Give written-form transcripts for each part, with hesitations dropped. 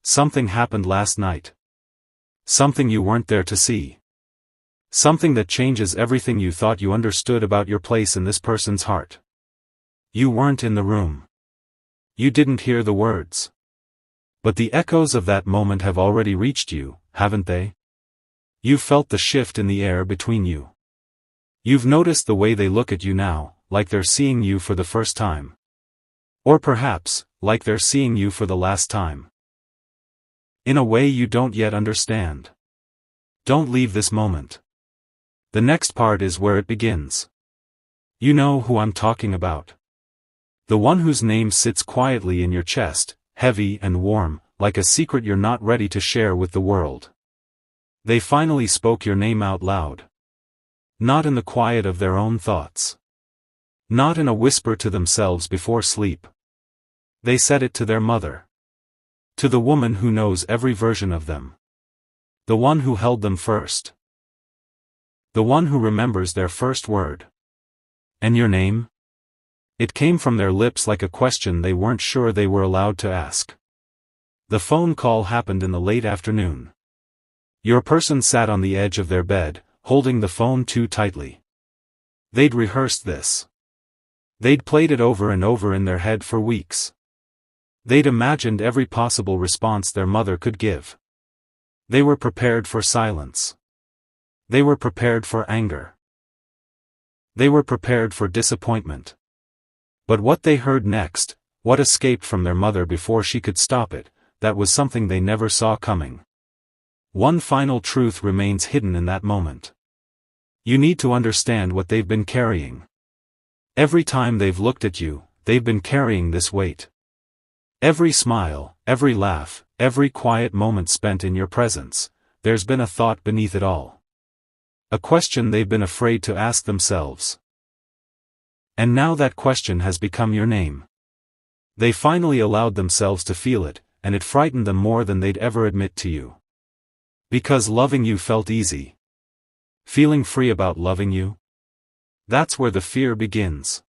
Something happened last night. Something you weren't there to see. Something that changes everything you thought you understood about your place in this person's heart. You weren't in the room. You didn't hear the words. But the echoes of that moment have already reached you, haven't they? You've felt the shift in the air between you. You've noticed the way they look at you now, like they're seeing you for the first time. Or perhaps, like they're seeing you for the last time. In a way you don't yet understand. Don't leave this moment. The next part is where it begins. You know who I'm talking about. The one whose name sits quietly in your chest, heavy and warm, like a secret you're not ready to share with the world. They finally spoke your name out loud. Not in the quiet of their own thoughts. Not in a whisper to themselves before sleep. They said it to their mother. To the woman who knows every version of them. The one who held them first. The one who remembers their first word. And your name? It came from their lips like a question they weren't sure they were allowed to ask. The phone call happened in the late afternoon. Your person sat on the edge of their bed, holding the phone too tightly. They'd rehearsed this. They'd played it over and over in their head for weeks. They'd imagined every possible response their mother could give. They were prepared for silence. They were prepared for anger. They were prepared for disappointment. But what they heard next, what escaped from their mother before she could stop it, that was something they never saw coming. One final truth remains hidden in that moment. You need to understand what they've been carrying. Every time they've looked at you, they've been carrying this weight. Every smile, every laugh, every quiet moment spent in your presence, there's been a thought beneath it all. A question they've been afraid to ask themselves. And now that question has become your name. They finally allowed themselves to feel it, and it frightened them more than they'd ever admit to you. Because loving you felt easy. Feeling free about loving you? That's where the fear begins.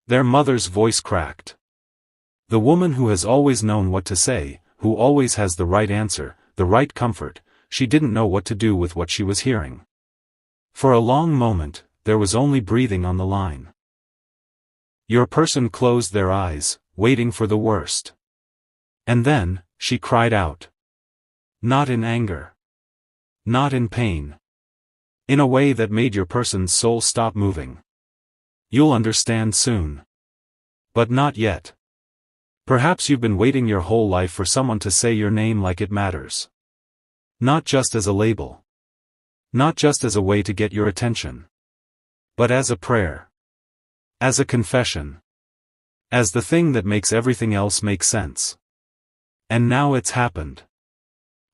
Their mother's voice cracked. The woman who has always known what to say, who always has the right answer, the right comfort, she didn't know what to do with what she was hearing. For a long moment, there was only breathing on the line. Your person closed their eyes, waiting for the worst. And then, she cried out. Not in anger. Not in pain. In a way that made your person's soul stop moving. You'll understand soon. But not yet. Perhaps you've been waiting your whole life for someone to say your name like it matters. Not just as a label. Not just as a way to get your attention. But as a prayer. As a confession. As the thing that makes everything else make sense. And now it's happened.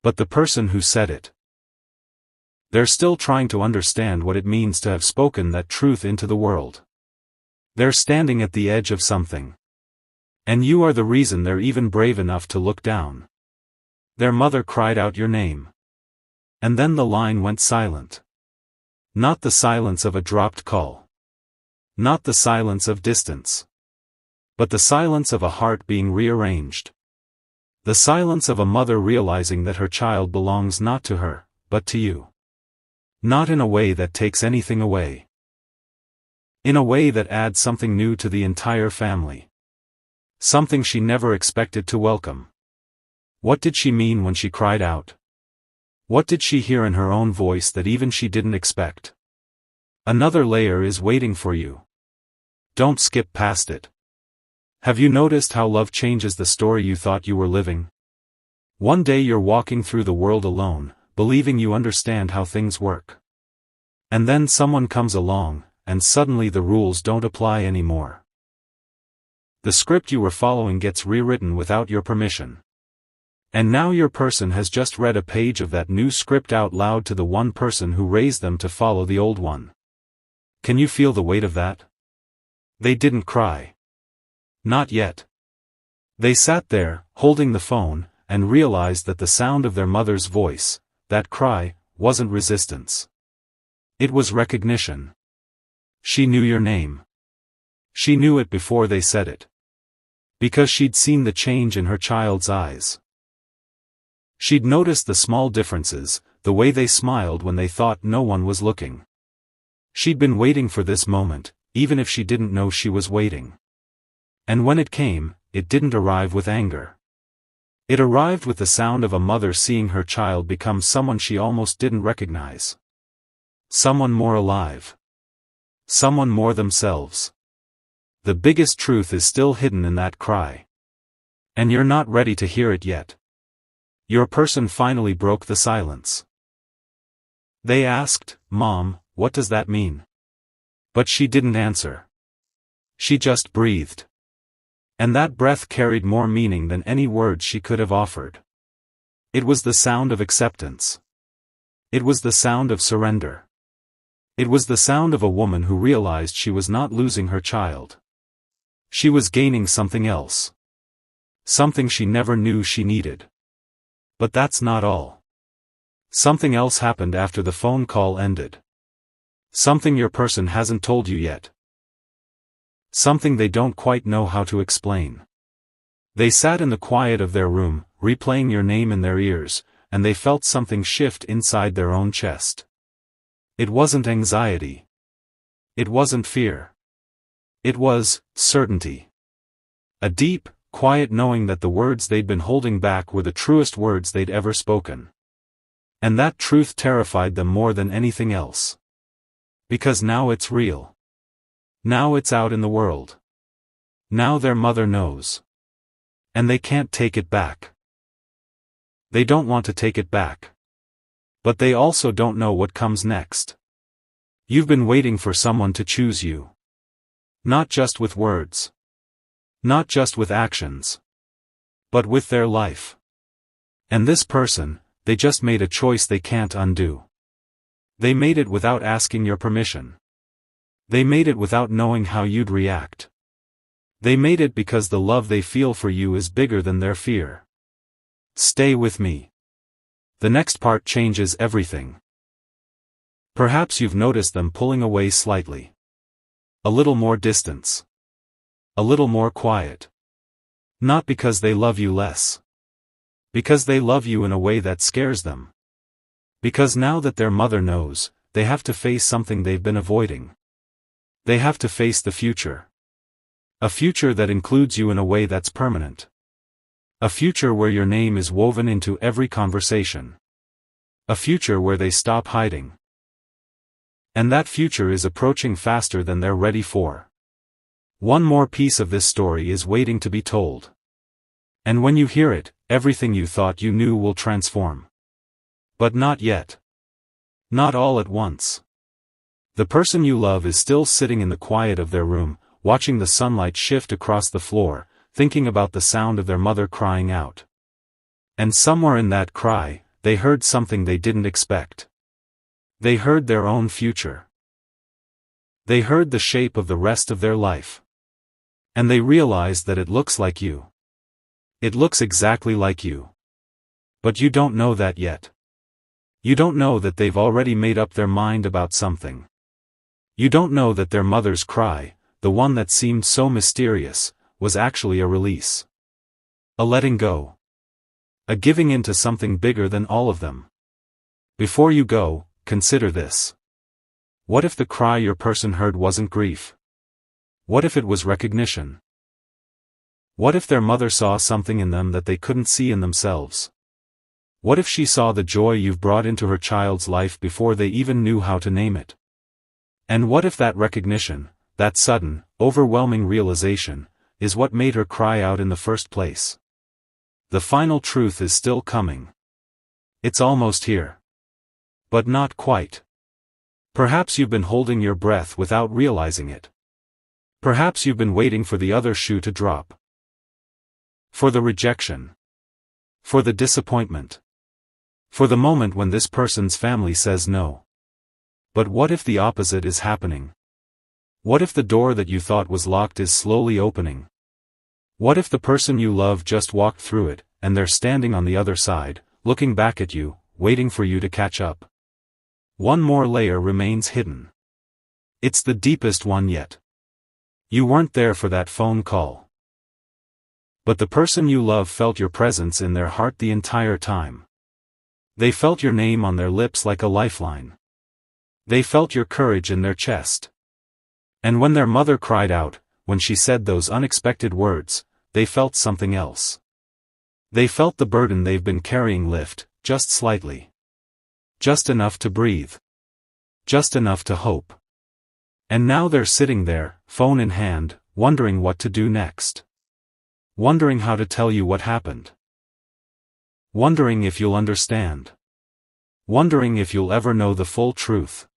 But the person who said it. They're still trying to understand what it means to have spoken that truth into the world. They're standing at the edge of something. And you are the reason they're even brave enough to look down. Their mother cried out your name. And then the line went silent. Not the silence of a dropped call. Not the silence of distance. But the silence of a heart being rearranged. The silence of a mother realizing that her child belongs not to her, but to you. Not in a way that takes anything away. In a way that adds something new to the entire family. Something she never expected to welcome. What did she mean when she cried out? What did she hear in her own voice that even she didn't expect? Another layer is waiting for you. Don't skip past it. Have you noticed how love changes the story you thought you were living? One day you're walking through the world alone, believing you understand how things work. And then someone comes along, and suddenly the rules don't apply anymore. The script you were following gets rewritten without your permission. And now your person has just read a page of that new script out loud to the one person who raised them to follow the old one. Can you feel the weight of that? They didn't cry. Not yet. They sat there, holding the phone, and realized that the sound of their mother's voice, that cry, wasn't resistance. It was recognition. She knew your name. She knew it before they said it. Because she'd seen the change in her child's eyes. She'd noticed the small differences, the way they smiled when they thought no one was looking. She'd been waiting for this moment, even if she didn't know she was waiting. And when it came, it didn't arrive with anger. It arrived with the sound of a mother seeing her child become someone she almost didn't recognize. Someone more alive. Someone more themselves. The biggest truth is still hidden in that cry. And you're not ready to hear it yet. Your person finally broke the silence. They asked, "Mom, what does that mean?" But she didn't answer. She just breathed. And that breath carried more meaning than any words she could have offered. It was the sound of acceptance. It was the sound of surrender. It was the sound of a woman who realized she was not losing her child. She was gaining something else. Something she never knew she needed. But that's not all. Something else happened after the phone call ended. Something your person hasn't told you yet. Something they don't quite know how to explain. They sat in the quiet of their room, replaying your name in their ears, and they felt something shift inside their own chest. It wasn't anxiety. It wasn't fear. It was certainty. A deep, quiet knowing that the words they'd been holding back were the truest words they'd ever spoken. And that truth terrified them more than anything else. Because now it's real. Now it's out in the world. Now their mother knows. And they can't take it back. They don't want to take it back. But they also don't know what comes next. You've been waiting for someone to choose you. Not just with words. Not just with actions. But with their life. And this person, they just made a choice they can't undo. They made it without asking your permission. They made it without knowing how you'd react. They made it because the love they feel for you is bigger than their fear. Stay with me. The next part changes everything. Perhaps you've noticed them pulling away slightly. A little more distance. A little more quiet. Not because they love you less. Because they love you in a way that scares them. Because now that their mother knows, they have to face something they've been avoiding. They have to face the future. A future that includes you in a way that's permanent. A future where your name is woven into every conversation. A future where they stop hiding. And that future is approaching faster than they're ready for. One more piece of this story is waiting to be told. And when you hear it, everything you thought you knew will transform. But not yet. Not all at once. The person you love is still sitting in the quiet of their room, watching the sunlight shift across the floor, thinking about the sound of their mother crying out. And somewhere in that cry, they heard something they didn't expect. They heard their own future. They heard the shape of the rest of their life. And they realized that it looks like you. It looks exactly like you. But you don't know that yet. You don't know that they've already made up their mind about something. You don't know that their mother's cry, the one that seemed so mysterious, was actually a release. A letting go. A giving in to something bigger than all of them. Before you go, consider this. What if the cry your person heard wasn't grief? What if it was recognition? What if their mother saw something in them that they couldn't see in themselves? What if she saw the joy you've brought into her child's life before they even knew how to name it? And what if that recognition, that sudden, overwhelming realization, is what made her cry out in the first place? The final truth is still coming. It's almost here. But not quite. Perhaps you've been holding your breath without realizing it. Perhaps you've been waiting for the other shoe to drop. For the rejection. For the disappointment. For the moment when this person's family says no. But what if the opposite is happening? What if the door that you thought was locked is slowly opening? What if the person you love just walked through it, and they're standing on the other side, looking back at you, waiting for you to catch up? One more layer remains hidden. It's the deepest one yet. You weren't there for that phone call. But the person you love felt your presence in their heart the entire time. They felt your name on their lips like a lifeline. They felt your courage in their chest. And when their mother cried out, when she said those unexpected words, they felt something else. They felt the burden they've been carrying lift, just slightly. Just enough to breathe. Just enough to hope. And now they're sitting there, phone in hand, wondering what to do next. Wondering how to tell you what happened. Wondering if you'll understand. Wondering if you'll ever know the full truth.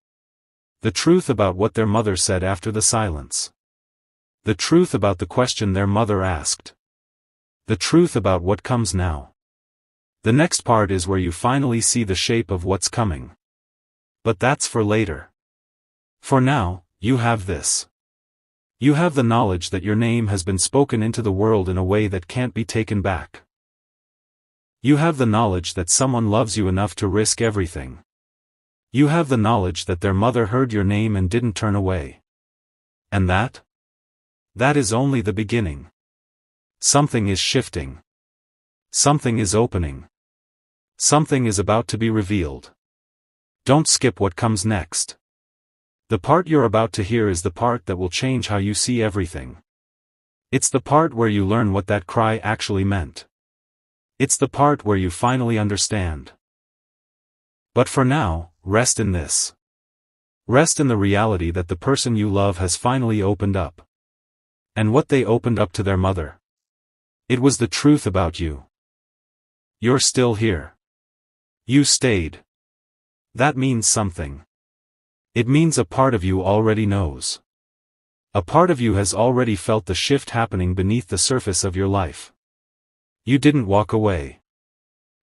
The truth about what their mother said after the silence. The truth about the question their mother asked. The truth about what comes now. The next part is where you finally see the shape of what's coming. But that's for later. For now, you have this. You have the knowledge that your name has been spoken into the world in a way that can't be taken back. You have the knowledge that someone loves you enough to risk everything. You have the knowledge that their mother heard your name and didn't turn away. And that? That is only the beginning. Something is shifting. Something is opening. Something is about to be revealed. Don't skip what comes next. The part you're about to hear is the part that will change how you see everything. It's the part where you learn what that cry actually meant. It's the part where you finally understand. But for now, rest in this. Rest in the reality that the person you love has finally opened up. And what they opened up to their mother. It was the truth about you. You're still here. You stayed. That means something. It means a part of you already knows. A part of you has already felt the shift happening beneath the surface of your life. You didn't walk away.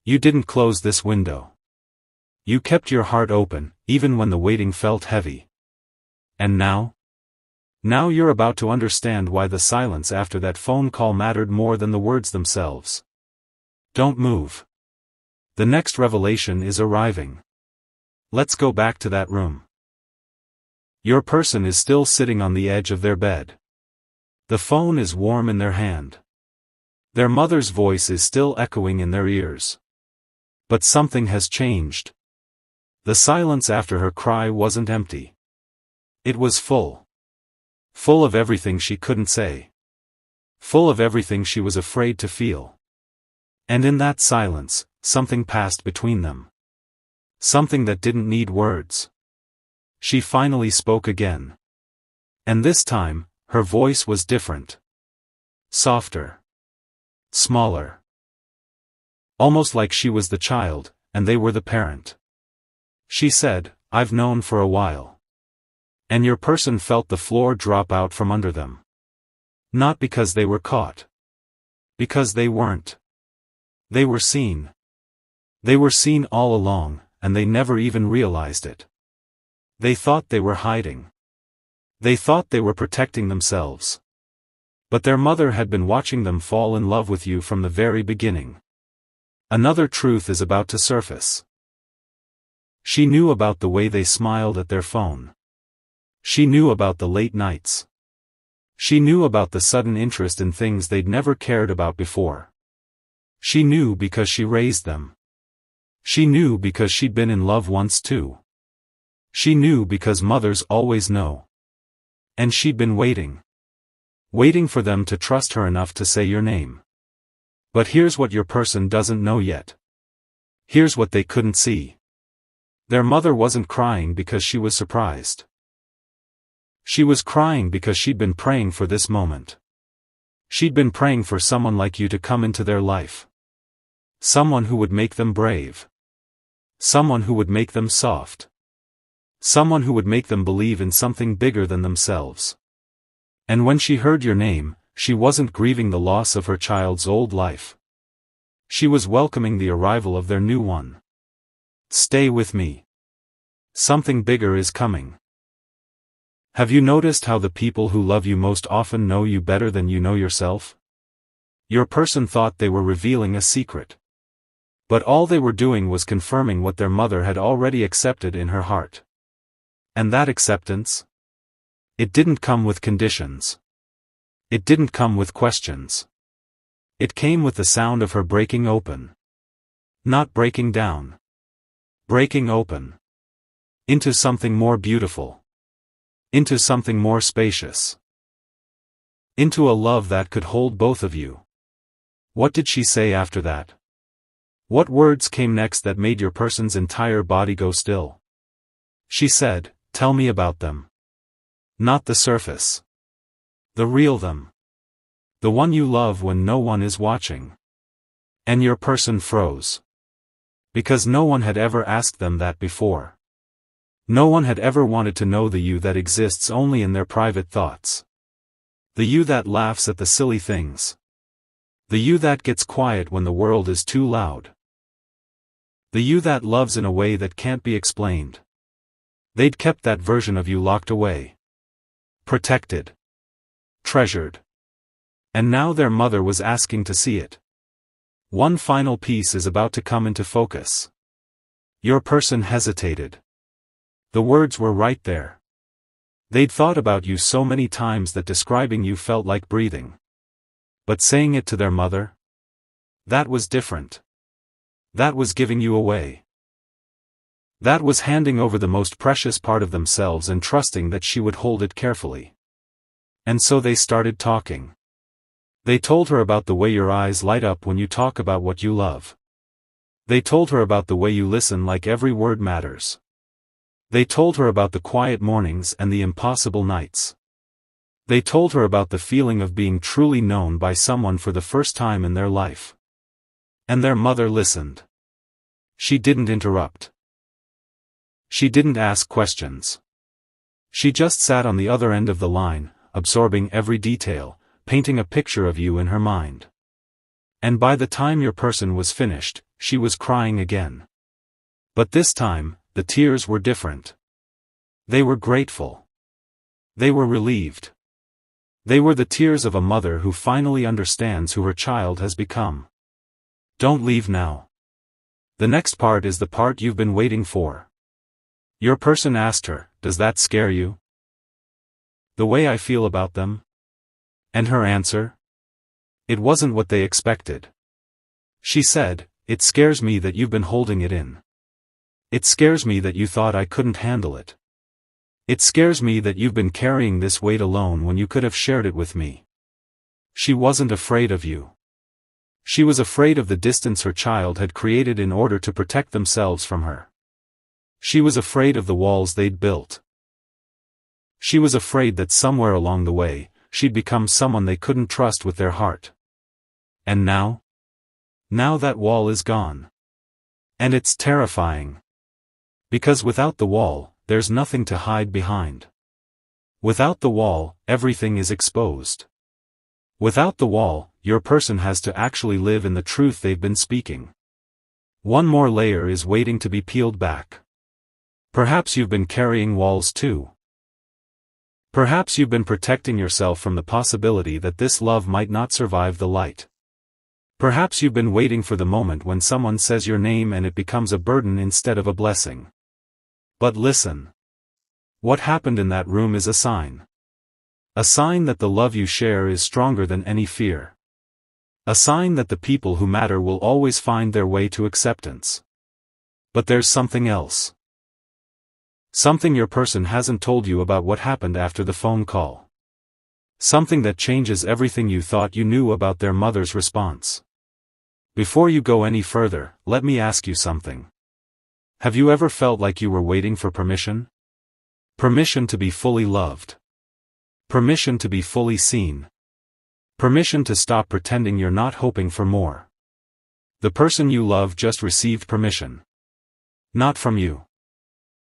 You didn't close this window. You kept your heart open, even when the waiting felt heavy. And now? Now you're about to understand why the silence after that phone call mattered more than the words themselves. Don't move. The next revelation is arriving. Let's go back to that room. Your person is still sitting on the edge of their bed. The phone is warm in their hand. Their mother's voice is still echoing in their ears. But something has changed. The silence after her cry wasn't empty. It was full. Full of everything she couldn't say. Full of everything she was afraid to feel. And in that silence, something passed between them. Something that didn't need words. She finally spoke again. And this time, her voice was different. Softer. Smaller. Almost like she was the child, and they were the parent. She said, "I've known for a while." And your person felt the floor drop out from under them. Not because they were caught. Because they weren't. They were seen. They were seen all along, and they never even realized it. They thought they were hiding. They thought they were protecting themselves. But their mother had been watching them fall in love with you from the very beginning. Another truth is about to surface. She knew about the way they smiled at their phone. She knew about the late nights. She knew about the sudden interest in things they'd never cared about before. She knew because she raised them. She knew because she'd been in love once too. She knew because mothers always know. And she'd been waiting. Waiting for them to trust her enough to say your name. But here's what your person doesn't know yet. Here's what they couldn't see. Their mother wasn't crying because she was surprised. She was crying because she'd been praying for this moment. She'd been praying for someone like you to come into their life. Someone who would make them brave. Someone who would make them soft. Someone who would make them believe in something bigger than themselves. And when she heard your name, she wasn't grieving the loss of her child's old life. She was welcoming the arrival of their new one. Stay with me. Something bigger is coming. Have you noticed how the people who love you most often know you better than you know yourself? Your person thought they were revealing a secret. But all they were doing was confirming what their mother had already accepted in her heart. And that acceptance? It didn't come with conditions. It didn't come with questions. It came with the sound of her breaking open. Not breaking down. Breaking open. Into something more beautiful. Into something more spacious. Into a love that could hold both of you. What did she say after that? What words came next that made your person's entire body go still? She said, "Tell me about them." Not the surface. The real them. The one you love when no one is watching. And your person froze. Because no one had ever asked them that before. No one had ever wanted to know the you that exists only in their private thoughts. The you that laughs at the silly things. The you that gets quiet when the world is too loud. The you that loves in a way that can't be explained. They'd kept that version of you locked away. Protected. Treasured. And now their mother was asking to see it. One final piece is about to come into focus. Your person hesitated. The words were right there. They'd thought about you so many times that describing you felt like breathing. But saying it to their mother? That was different. That was giving you away. That was handing over the most precious part of themselves and trusting that she would hold it carefully. And so they started talking. They told her about the way your eyes light up when you talk about what you love. They told her about the way you listen like every word matters. They told her about the quiet mornings and the impossible nights. They told her about the feeling of being truly known by someone for the first time in their life. And their mother listened. She didn't interrupt. She didn't ask questions. She just sat on the other end of the line, absorbing every detail, painting a picture of you in her mind. And by the time your person was finished, she was crying again. But this time, the tears were different. They were grateful. They were relieved. They were the tears of a mother who finally understands who her child has become. Don't leave now. The next part is the part you've been waiting for. Your person asked her, "Does that scare you? The way I feel about them?" And her answer? It wasn't what they expected. She said, "It scares me that you've been holding it in. It scares me that you thought I couldn't handle it. It scares me that you've been carrying this weight alone when you could have shared it with me." She wasn't afraid of you. She was afraid of the distance her child had created in order to protect themselves from her. She was afraid of the walls they'd built. She was afraid that somewhere along the way, she'd become someone they couldn't trust with their heart. And now? Now that wall is gone. And it's terrifying. Because without the wall, there's nothing to hide behind. Without the wall, everything is exposed. Without the wall, your person has to actually live in the truth they've been speaking. One more layer is waiting to be peeled back. Perhaps you've been carrying walls too. Perhaps you've been protecting yourself from the possibility that this love might not survive the light. Perhaps you've been waiting for the moment when someone says your name and it becomes a burden instead of a blessing. But listen. What happened in that room is a sign. A sign that the love you share is stronger than any fear. A sign that the people who matter will always find their way to acceptance. But there's something else. Something your person hasn't told you about what happened after the phone call. Something that changes everything you thought you knew about their mother's response. Before you go any further, let me ask you something. Have you ever felt like you were waiting for permission? Permission to be fully loved. Permission to be fully seen. Permission to stop pretending you're not hoping for more. The person you love just received permission. Not from you.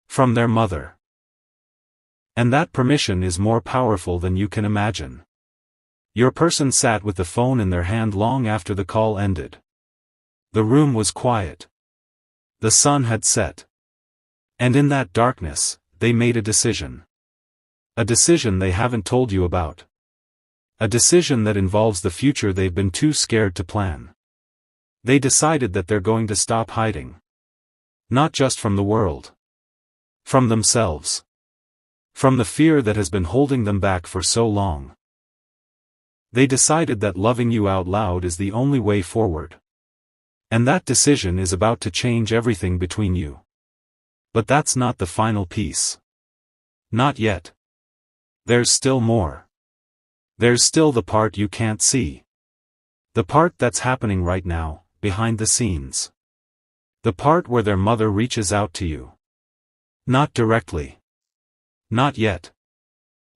From their mother. And that permission is more powerful than you can imagine. Your person sat with the phone in their hand long after the call ended. The room was quiet. The sun had set. And in that darkness, they made a decision. A decision they haven't told you about. A decision that involves the future they've been too scared to plan. They decided that they're going to stop hiding. Not just from the world. From themselves. From the fear that has been holding them back for so long. They decided that loving you out loud is the only way forward. And that decision is about to change everything between you. But that's not the final piece. Not yet. There's still more. There's still the part you can't see. The part that's happening right now, behind the scenes. The part where their mother reaches out to you. Not directly. Not yet.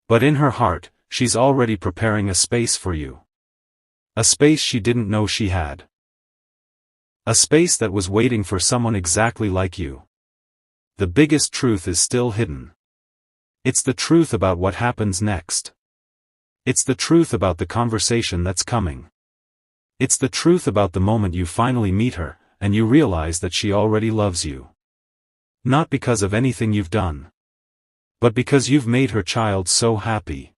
But in her heart, she's already preparing a space for you. A space she didn't know she had. A space that was waiting for someone exactly like you. The biggest truth is still hidden. It's the truth about what happens next. It's the truth about the conversation that's coming. It's the truth about the moment you finally meet her, and you realize that she already loves you. Not because of anything you've done. But because you've made her child so happy.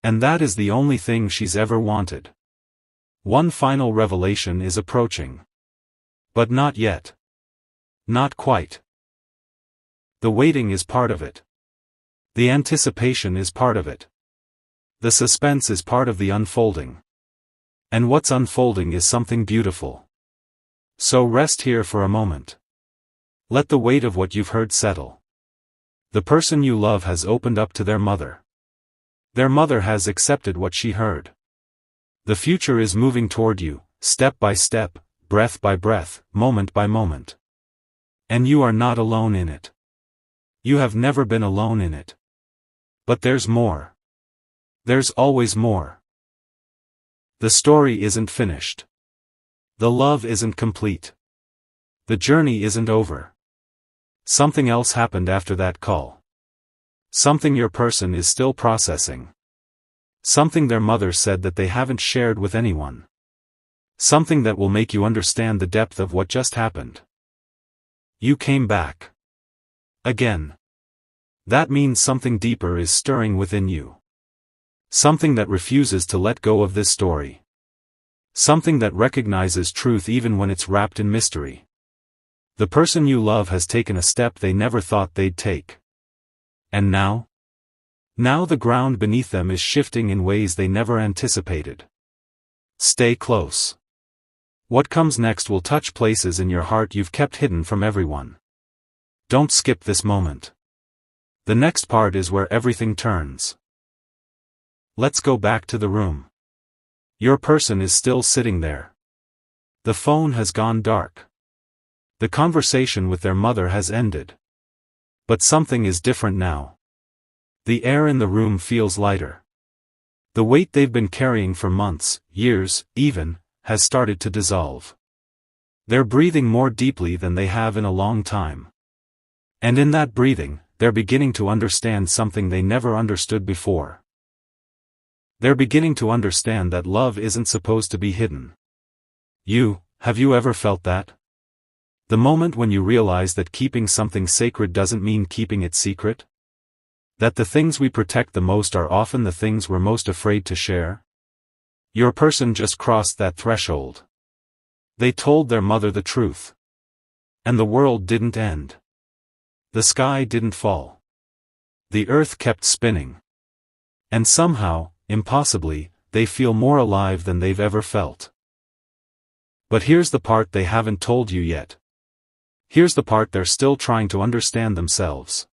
And that is the only thing she's ever wanted. One final revelation is approaching. But not yet. Not quite. The waiting is part of it. The anticipation is part of it. The suspense is part of the unfolding. And what's unfolding is something beautiful. So rest here for a moment. Let the weight of what you've heard settle. The person you love has opened up to their mother. Their mother has accepted what she heard. The future is moving toward you, step by step, breath by breath, moment by moment. And you are not alone in it. You have never been alone in it. But there's more. There's always more. The story isn't finished. The love isn't complete. The journey isn't over. Something else happened after that call. Something your person is still processing. Something their mother said that they haven't shared with anyone. Something that will make you understand the depth of what just happened. You came back. Again. That means something deeper is stirring within you. Something that refuses to let go of this story. Something that recognizes truth even when it's wrapped in mystery. The person you love has taken a step they never thought they'd take. And now? Now the ground beneath them is shifting in ways they never anticipated. Stay close. What comes next will touch places in your heart you've kept hidden from everyone. Don't skip this moment. The next part is where everything turns. Let's go back to the room. Your person is still sitting there. The phone has gone dark. The conversation with their mother has ended. But something is different now. The air in the room feels lighter. The weight they've been carrying for months, years, even, has started to dissolve. They're breathing more deeply than they have in a long time. And in that breathing, they're beginning to understand something they never understood before. They're beginning to understand that love isn't supposed to be hidden. Have you ever felt that? The moment when you realize that keeping something sacred doesn't mean keeping it secret? That the things we protect the most are often the things we're most afraid to share? Your person just crossed that threshold. They told their mother the truth. And the world didn't end. The sky didn't fall. The earth kept spinning. And somehow, impossibly, they feel more alive than they've ever felt. But here's the part they haven't told you yet. Here's the part they're still trying to understand themselves.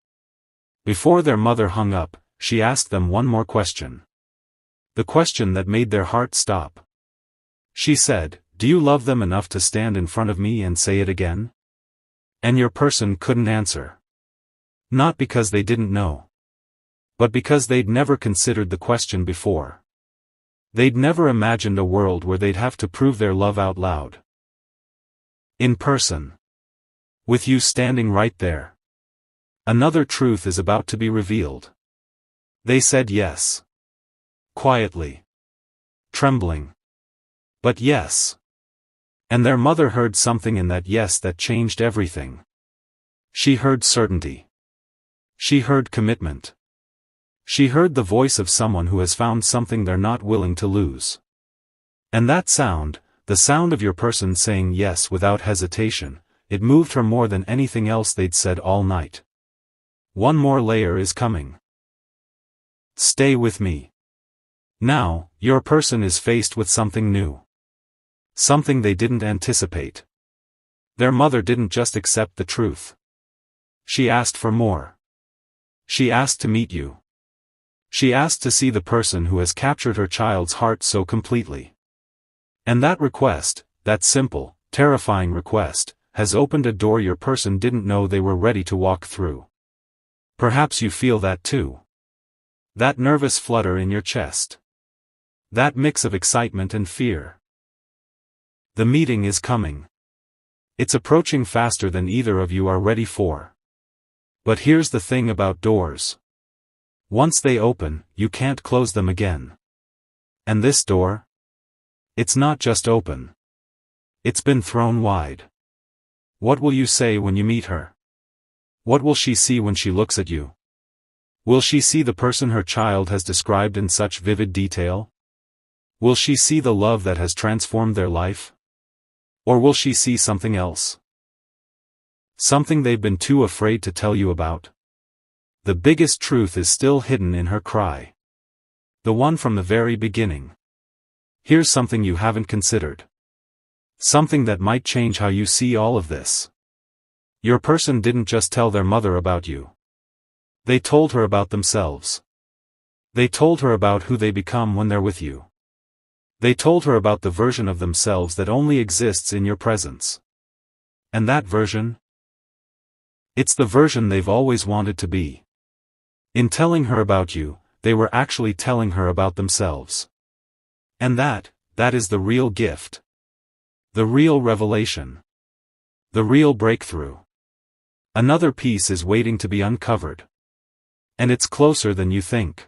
Before their mother hung up, she asked them one more question. The question that made their heart stop. She said, "Do you love them enough to stand in front of me and say it again?" And your person couldn't answer. Not because they didn't know. But because they'd never considered the question before. They'd never imagined a world where they'd have to prove their love out loud. In person. With you standing right there. Another truth is about to be revealed. They said yes. Quietly. Trembling. But yes. And their mother heard something in that yes that changed everything. She heard certainty. She heard commitment. She heard the voice of someone who has found something they're not willing to lose. And that sound, the sound of your person saying yes without hesitation, it moved her more than anything else they'd said all night. One more layer is coming. Stay with me. Now, your person is faced with something new. Something they didn't anticipate. Their mother didn't just accept the truth. She asked for more. She asked to meet you. She asked to see the person who has captured her child's heart so completely. And that request, that simple, terrifying request, has opened a door your person didn't know they were ready to walk through. Perhaps you feel that too. That nervous flutter in your chest. That mix of excitement and fear. The meeting is coming. It's approaching faster than either of you are ready for. But here's the thing about doors. Once they open, you can't close them again. And this door? It's not just open. It's been thrown wide. What will you say when you meet her? What will she see when she looks at you? Will she see the person her child has described in such vivid detail? Will she see the love that has transformed their life? Or will she see something else? Something they've been too afraid to tell you about? The biggest truth is still hidden in her cry. The one from the very beginning. Here's something you haven't considered. Something that might change how you see all of this. Your person didn't just tell their mother about you. They told her about themselves. They told her about who they become when they're with you. They told her about the version of themselves that only exists in your presence. And that version? It's the version they've always wanted to be. In telling her about you, they were actually telling her about themselves. And that is the real gift. The real revelation. The real breakthrough. Another piece is waiting to be uncovered. And it's closer than you think.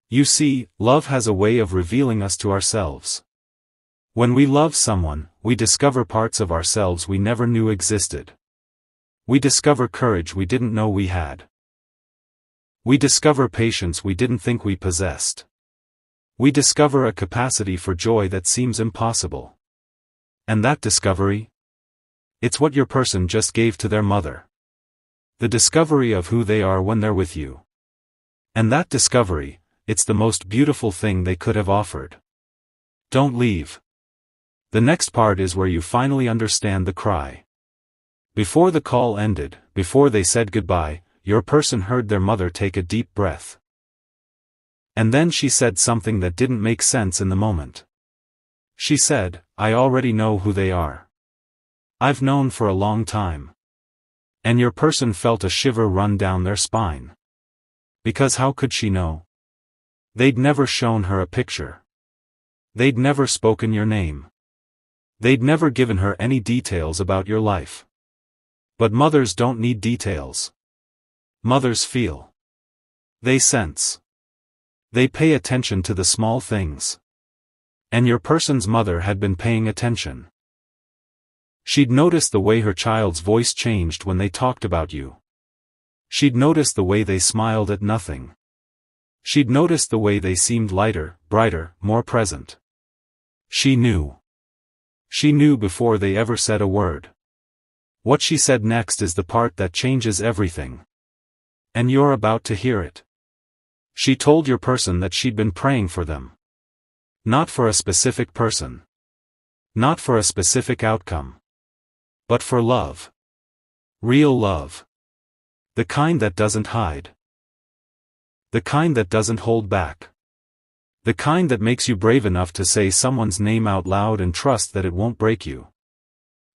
You see, love has a way of revealing us to ourselves. When we love someone, we discover parts of ourselves we never knew existed. We discover courage we didn't know we had. We discover patience we didn't think we possessed. We discover a capacity for joy that seems impossible. And that discovery? It's what your person just gave to their mother. The discovery of who they are when they're with you. And that discovery, it's the most beautiful thing they could have offered. Don't leave. The next part is where you finally understand the cry. Before the call ended, before they said goodbye, your person heard their mother take a deep breath. And then she said something that didn't make sense in the moment. She said, "I already know who they are. I've known for a long time." And your person felt a shiver run down their spine. Because how could she know? They'd never shown her a picture. They'd never spoken your name. They'd never given her any details about your life. But mothers don't need details. Mothers feel. They sense. They pay attention to the small things. And your person's mother had been paying attention. She'd noticed the way her child's voice changed when they talked about you. She'd noticed the way they smiled at nothing. She'd noticed the way they seemed lighter, brighter, more present. She knew. She knew before they ever said a word. What she said next is the part that changes everything. And you're about to hear it. She told your person that she'd been praying for them. Not for a specific person. Not for a specific outcome. But for love. Real love. The kind that doesn't hide. The kind that doesn't hold back. The kind that makes you brave enough to say someone's name out loud and trust that it won't break you.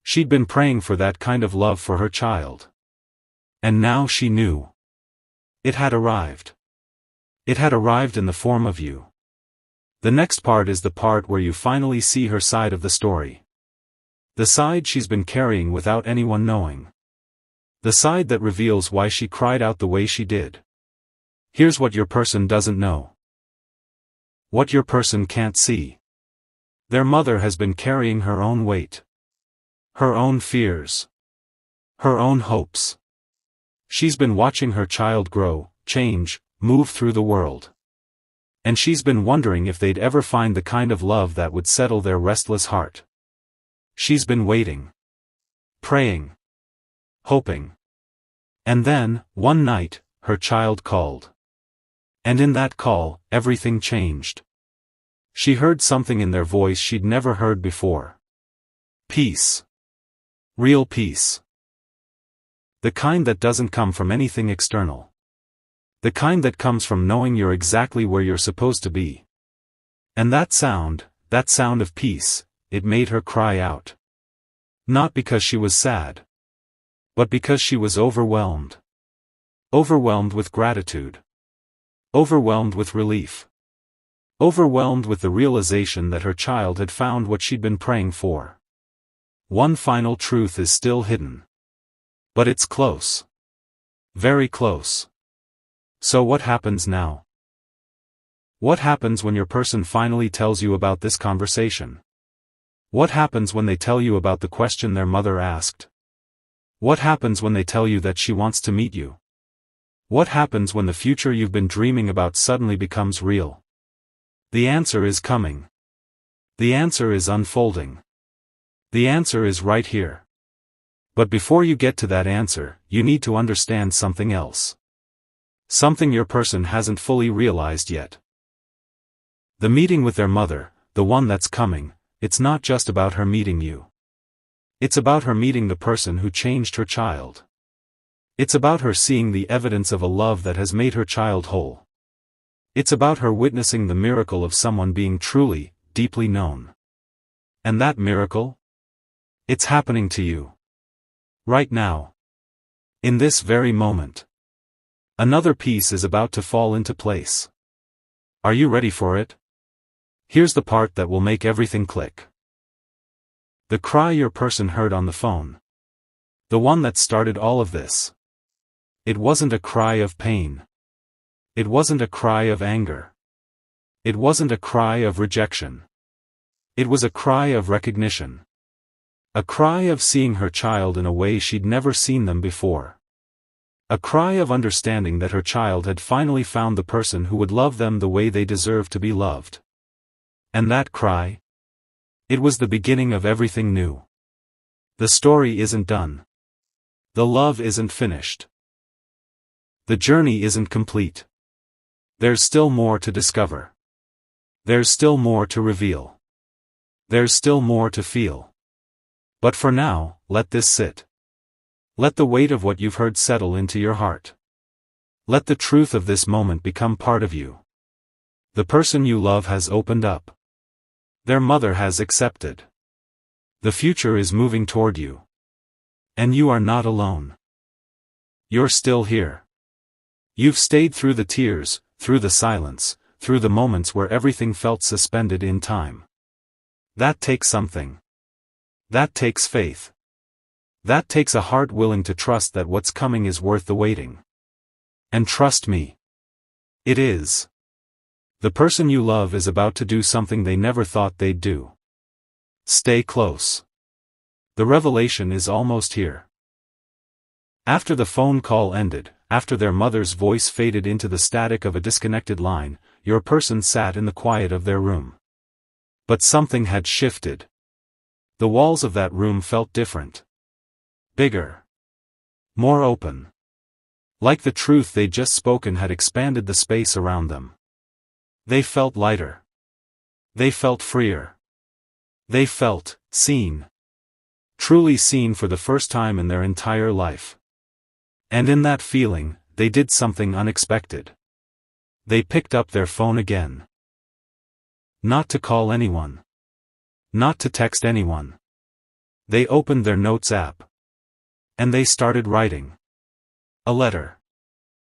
She'd been praying for that kind of love for her child. And now she knew. It had arrived. It had arrived in the form of you. The next part is the part where you finally see her side of the story. The side she's been carrying without anyone knowing. The side that reveals why she cried out the way she did. Here's what your person doesn't know. What your person can't see. Their mother has been carrying her own weight. Her own fears. Her own hopes. She's been watching her child grow, change, move through the world. And she's been wondering if they'd ever find the kind of love that would settle their restless heart. She's been waiting. Praying. Hoping. And then, one night, her child called. And in that call, everything changed. She heard something in their voice she'd never heard before. Peace. Real peace. The kind that doesn't come from anything external. The kind that comes from knowing you're exactly where you're supposed to be. And that sound of peace, it made her cry out. Not because she was sad, but because she was overwhelmed. Overwhelmed with gratitude. Overwhelmed with relief. Overwhelmed with the realization that her child had found what she'd been praying for. One final truth is still hidden. But it's close. Very close. So what happens now? What happens when your person finally tells you about this conversation? What happens when they tell you about the question their mother asked? What happens when they tell you that she wants to meet you? What happens when the future you've been dreaming about suddenly becomes real? The answer is coming. The answer is unfolding. The answer is right here. But before you get to that answer, you need to understand something else. Something your person hasn't fully realized yet. The meeting with their mother, the one that's coming, it's not just about her meeting you. It's about her meeting the person who changed her child. It's about her seeing the evidence of a love that has made her child whole. It's about her witnessing the miracle of someone being truly, deeply known. And that miracle? It's happening to you. Right now. In this very moment. Another piece is about to fall into place. Are you ready for it? Here's the part that will make everything click. The cry your person heard on the phone. The one that started all of this. It wasn't a cry of pain. It wasn't a cry of anger. It wasn't a cry of rejection. It was a cry of recognition. A cry of seeing her child in a way she'd never seen them before. A cry of understanding that her child had finally found the person who would love them the way they deserve to be loved. And that cry? It was the beginning of everything new. The story isn't done. The love isn't finished. The journey isn't complete. There's still more to discover. There's still more to reveal. There's still more to feel. But for now, let this sit. Let the weight of what you've heard settle into your heart. Let the truth of this moment become part of you. The person you love has opened up. Their mother has accepted. The future is moving toward you. And you are not alone. You're still here. You've stayed through the tears, through the silence, through the moments where everything felt suspended in time. That takes something. That takes faith. That takes a heart willing to trust that what's coming is worth the waiting. And trust me. It is. The person you love is about to do something they never thought they'd do. Stay close. The revelation is almost here. After the phone call ended, after their mother's voice faded into the static of a disconnected line, your person sat in the quiet of their room. But something had shifted. The walls of that room felt different. Bigger. More open. Like the truth they'd just spoken had expanded the space around them. They felt lighter. They felt freer. They felt seen. Truly seen for the first time in their entire life. And in that feeling, they did something unexpected. They picked up their phone again. Not to call anyone. Not to text anyone. They opened their notes app. And they started writing. A letter.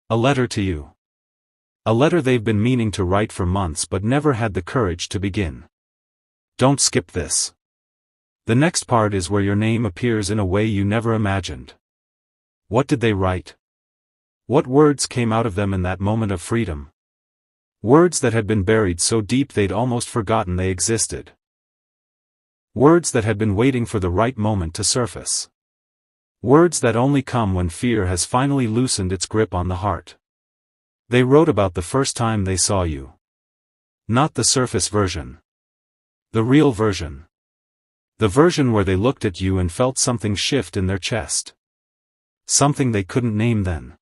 A letter to you. A letter they've been meaning to write for months but never had the courage to begin. Don't skip this. The next part is where your name appears in a way you never imagined. What did they write? What words came out of them in that moment of freedom? Words that had been buried so deep they'd almost forgotten they existed. Words that had been waiting for the right moment to surface. Words that only come when fear has finally loosened its grip on the heart. They wrote about the first time they saw you. Not the surface version. The real version. The version where they looked at you and felt something shift in their chest. Something they couldn't name then.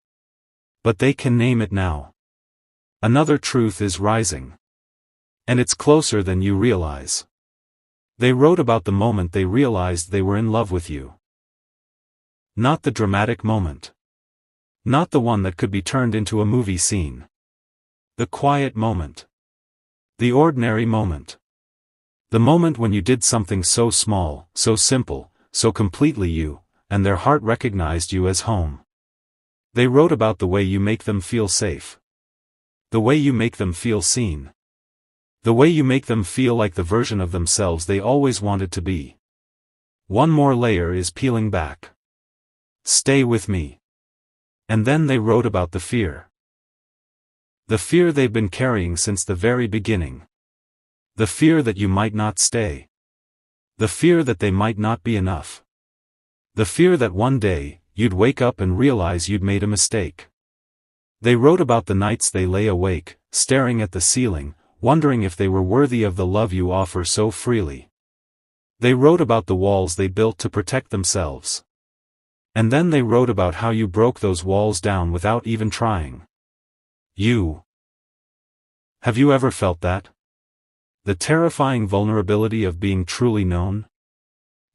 But they can name it now. Another truth is rising. And it's closer than you realize. They wrote about the moment they realized they were in love with you. Not the dramatic moment. Not the one that could be turned into a movie scene. The quiet moment. The ordinary moment. The moment when you did something so small, so simple, so completely you, and their heart recognized you as home. They wrote about the way you make them feel safe. The way you make them feel seen. The way you make them feel like the version of themselves they always wanted to be. One more layer is peeling back. Stay with me. And then they wrote about the fear. The fear they've been carrying since the very beginning. The fear that you might not stay. The fear that they might not be enough. The fear that one day, you'd wake up and realize you'd made a mistake. They wrote about the nights they lay awake, staring at the ceiling, wondering if they were worthy of the love you offer so freely. They wrote about the walls they built to protect themselves. And then they wrote about how you broke those walls down without even trying. Have you ever felt that? The terrifying vulnerability of being truly known?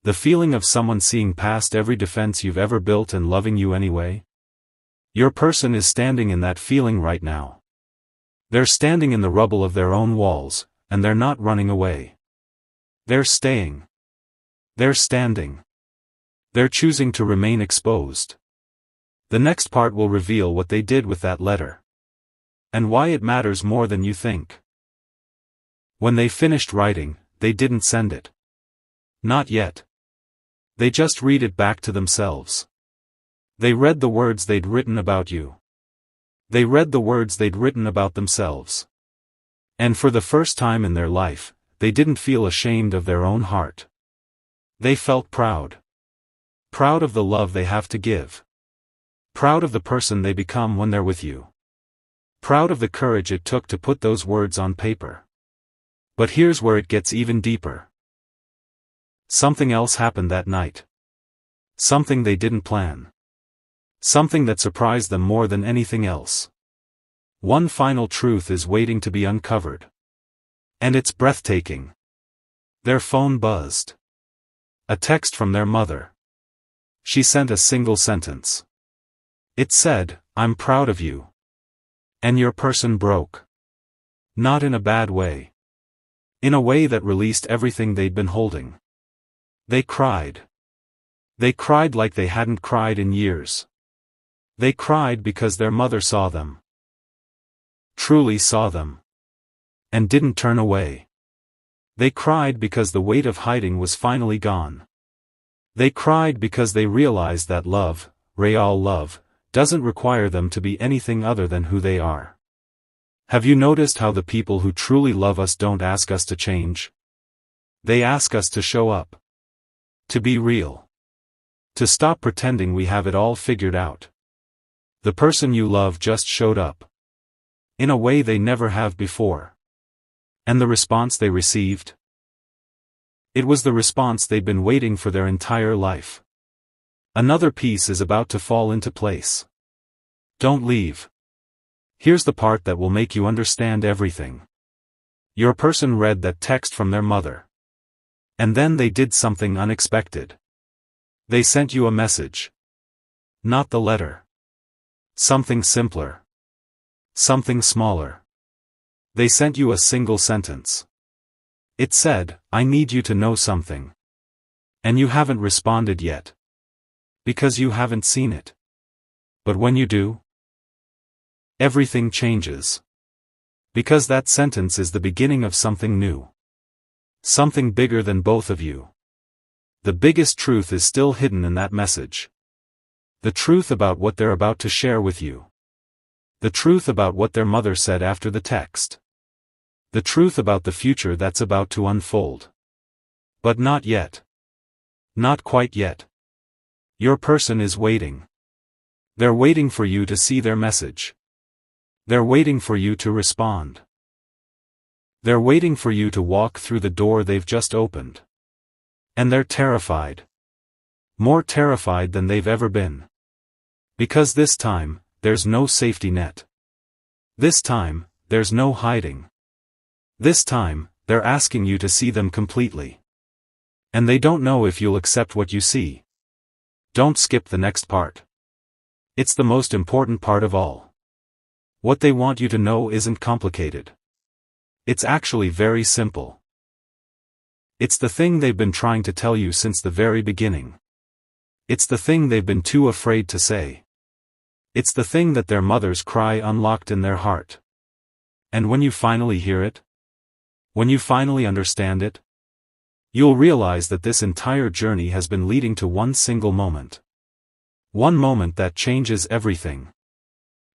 The feeling of someone seeing past every defense you've ever built and loving you anyway? Your person is standing in that feeling right now. They're standing in the rubble of their own walls, and they're not running away. They're staying. They're standing. They're choosing to remain exposed. The next part will reveal what they did with that letter. And why it matters more than you think. When they finished writing, they didn't send it. Not yet. They just read it back to themselves. They read the words they'd written about you. They read the words they'd written about themselves. And for the first time in their life, they didn't feel ashamed of their own heart. They felt proud. Proud of the love they have to give. Proud of the person they become when they're with you. Proud of the courage it took to put those words on paper. But here's where it gets even deeper. Something else happened that night. Something they didn't plan. Something that surprised them more than anything else. One final truth is waiting to be uncovered. And it's breathtaking. Their phone buzzed. A text from their mother. She sent a single sentence. It said, "I'm proud of you." And your person broke. Not in a bad way. In a way that released everything they'd been holding. They cried. They cried like they hadn't cried in years. They cried because their mother saw them. Truly saw them. And didn't turn away. They cried because the weight of hiding was finally gone. They cried because they realized that love, real love, doesn't require them to be anything other than who they are. Have you noticed how the people who truly love us don't ask us to change? They ask us to show up. To be real. To stop pretending we have it all figured out. The person you love just showed up. In a way they never have before. And the response they received? It was the response they'd been waiting for their entire life. Another piece is about to fall into place. Don't leave. Here's the part that will make you understand everything. Your person read that text from their mother. And then they did something unexpected. They sent you a message. Not the letter. Something simpler. Something smaller. They sent you a single sentence. It said, "I need you to know something." And you haven't responded yet. Because you haven't seen it. But when you do, everything changes. Because that sentence is the beginning of something new. Something bigger than both of you. The biggest truth is still hidden in that message. The truth about what they're about to share with you. The truth about what their mother said after the text. The truth about the future that's about to unfold. But not yet. Not quite yet. Your person is waiting. They're waiting for you to see their message. They're waiting for you to respond. They're waiting for you to walk through the door they've just opened. And they're terrified. More terrified than they've ever been. Because this time, there's no safety net. This time, there's no hiding. This time, they're asking you to see them completely. And they don't know if you'll accept what you see. Don't skip the next part. It's the most important part of all. What they want you to know isn't complicated. It's actually very simple. It's the thing they've been trying to tell you since the very beginning. It's the thing they've been too afraid to say. It's the thing that their mother's cry unlocked in their heart. And when you finally hear it, when you finally understand it, you'll realize that this entire journey has been leading to one single moment. One moment that changes everything.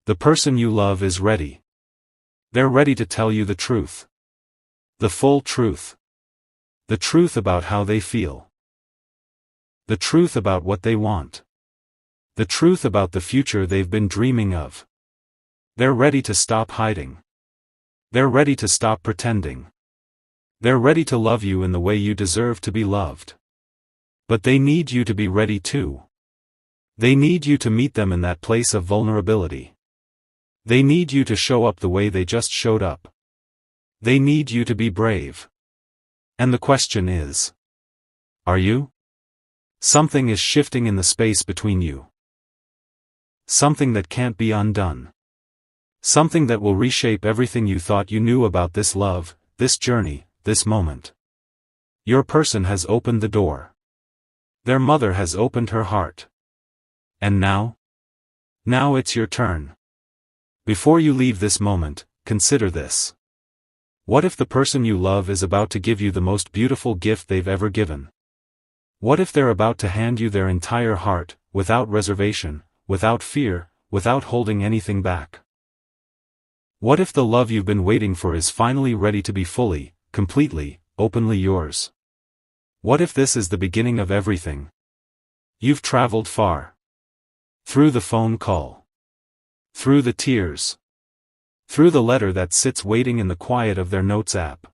The person you love is ready. They're ready to tell you the truth. The full truth. The truth about how they feel. The truth about what they want. The truth about the future they've been dreaming of. They're ready to stop hiding. They're ready to stop pretending. They're ready to love you in the way you deserve to be loved. But they need you to be ready too. They need you to meet them in that place of vulnerability. They need you to show up the way they just showed up. They need you to be brave. And the question is, are you? Something is shifting in the space between you. Something that can't be undone. Something that will reshape everything you thought you knew about this love, this journey, this moment. Your person has opened the door. Their mother has opened her heart. And now? Now it's your turn. Before you leave this moment, consider this. What if the person you love is about to give you the most beautiful gift they've ever given? What if they're about to hand you their entire heart, without reservation, without fear, without holding anything back? What if the love you've been waiting for is finally ready to be fully, completely, openly yours? What if this is the beginning of everything? You've traveled far. Through the phone call. Through the tears. Through the letter that sits waiting in the quiet of their notes app.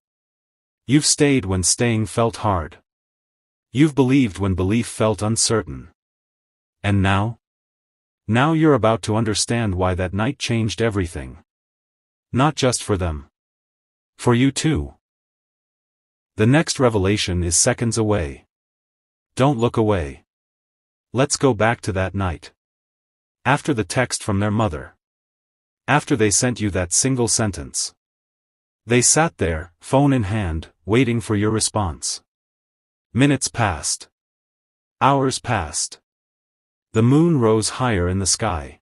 You've stayed when staying felt hard. You've believed when belief felt uncertain. And now? Now you're about to understand why that night changed everything. Not just for them. For you too. The next revelation is seconds away. Don't look away. Let's go back to that night. After the text from their mother. After they sent you that single sentence. They sat there, phone in hand, waiting for your response. Minutes passed. Hours passed. The moon rose higher in the sky.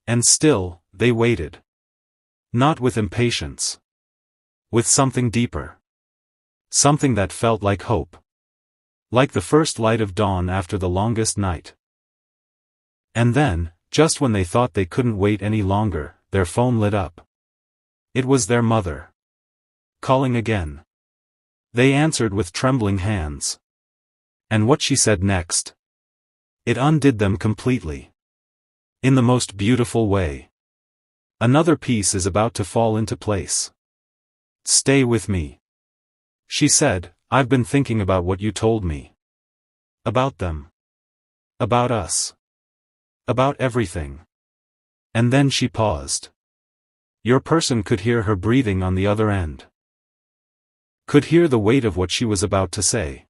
And still, they waited. Not with impatience. With something deeper. Something that felt like hope. Like the first light of dawn after the longest night. And then, just when they thought they couldn't wait any longer, their phone lit up. It was their mother. Calling again. They answered with trembling hands. And what she said next? It undid them completely. In the most beautiful way. Another piece is about to fall into place. Stay with me. She said, I've been thinking about what you told me. About them. About us. About everything. And then she paused. Your person could hear her breathing on the other end. Could hear the weight of what she was about to say.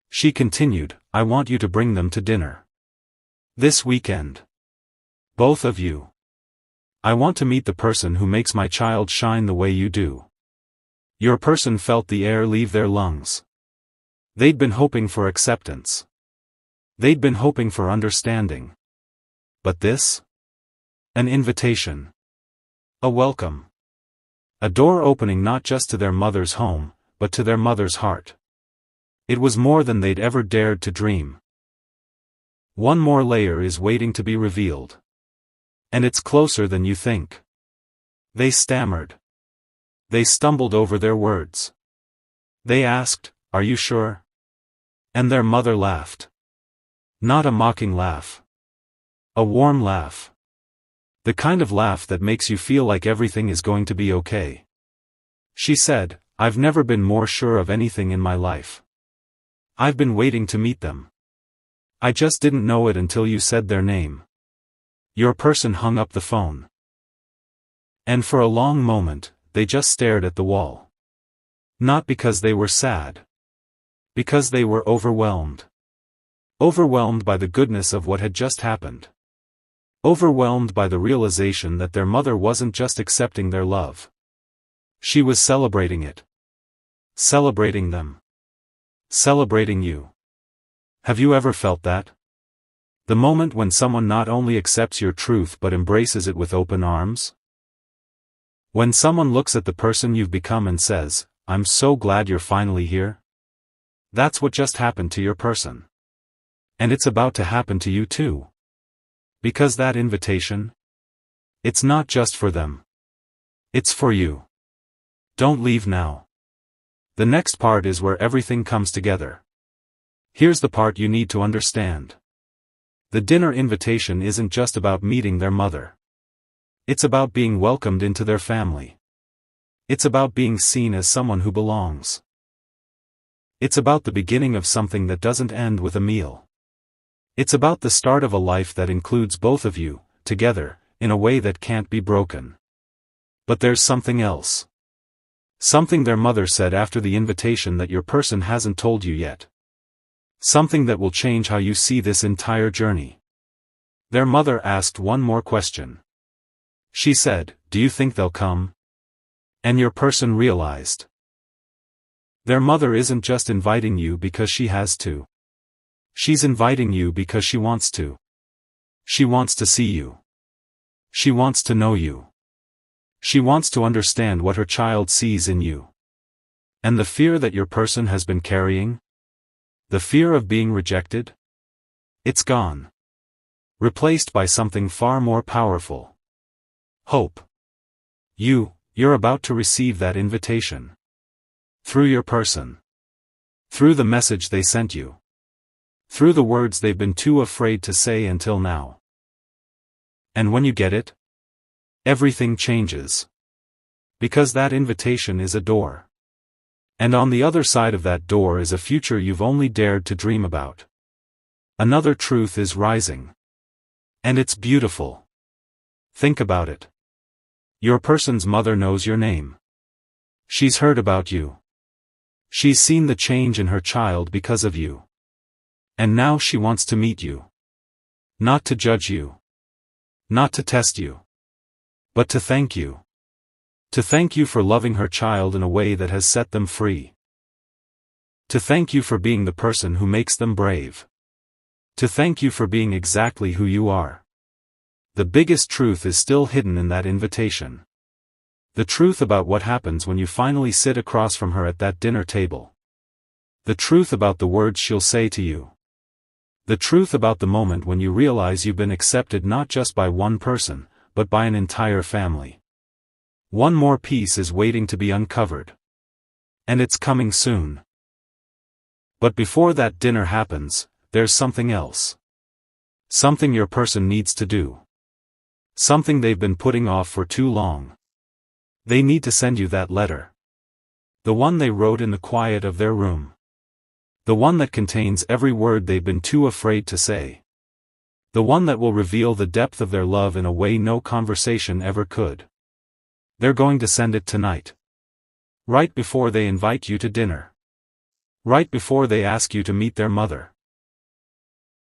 She continued, I want you to bring them to dinner. This weekend. Both of you. I want to meet the person who makes my child shine the way you do. Your person felt the air leave their lungs. They'd been hoping for acceptance. They'd been hoping for understanding. But this? An invitation. A welcome. A door opening not just to their mother's home, but to their mother's heart. It was more than they'd ever dared to dream. One more layer is waiting to be revealed. And it's closer than you think. They stammered. They stumbled over their words. They asked, are you sure? And their mother laughed. Not a mocking laugh. A warm laugh. The kind of laugh that makes you feel like everything is going to be okay. She said, I've never been more sure of anything in my life. I've been waiting to meet them. I just didn't know it until you said their name. Your person hung up the phone. And for a long moment, they just stared at the wall. Not because they were sad. Because they were overwhelmed. Overwhelmed by the goodness of what had just happened. Overwhelmed by the realization that their mother wasn't just accepting their love. She was celebrating it. Celebrating them. Celebrating you. Have you ever felt that? The moment when someone not only accepts your truth but embraces it with open arms? When someone looks at the person you've become and says, "I'm so glad you're finally here." That's what just happened to your person. And it's about to happen to you too. Because that invitation? It's not just for them. It's for you. Don't leave now. The next part is where everything comes together. Here's the part you need to understand. The dinner invitation isn't just about meeting their mother. It's about being welcomed into their family. It's about being seen as someone who belongs. It's about the beginning of something that doesn't end with a meal. It's about the start of a life that includes both of you, together, in a way that can't be broken. But there's something else. Something their mother said after the invitation that your person hasn't told you yet. Something that will change how you see this entire journey. Their mother asked one more question. She said, "Do you think they'll come?" And your person realized. Their mother isn't just inviting you because she has to. She's inviting you because she wants to. She wants to see you. She wants to know you. She wants to understand what her child sees in you. And the fear that your person has been carrying? The fear of being rejected? It's gone. Replaced by something far more powerful. Hope. You're about to receive that invitation. Through your person. Through the message they sent you. Through the words they've been too afraid to say until now. And when you get it, everything changes. Because that invitation is a door. And on the other side of that door is a future you've only dared to dream about. Another truth is rising. And it's beautiful. Think about it. Your person's mother knows your name. She's heard about you. She's seen the change in her child because of you. And now she wants to meet you. Not to judge you. Not to test you. But to thank you. To thank you for loving her child in a way that has set them free. To thank you for being the person who makes them brave. To thank you for being exactly who you are. The biggest truth is still hidden in that invitation. The truth about what happens when you finally sit across from her at that dinner table. The truth about the words she'll say to you. The truth about the moment when you realize you've been accepted not just by one person, but by an entire family. One more piece is waiting to be uncovered. And it's coming soon. But before that dinner happens, there's something else. Something your person needs to do. Something they've been putting off for too long. They need to send you that letter. The one they wrote in the quiet of their room. The one that contains every word they've been too afraid to say. The one that will reveal the depth of their love in a way no conversation ever could. They're going to send it tonight. Right before they invite you to dinner. Right before they ask you to meet their mother.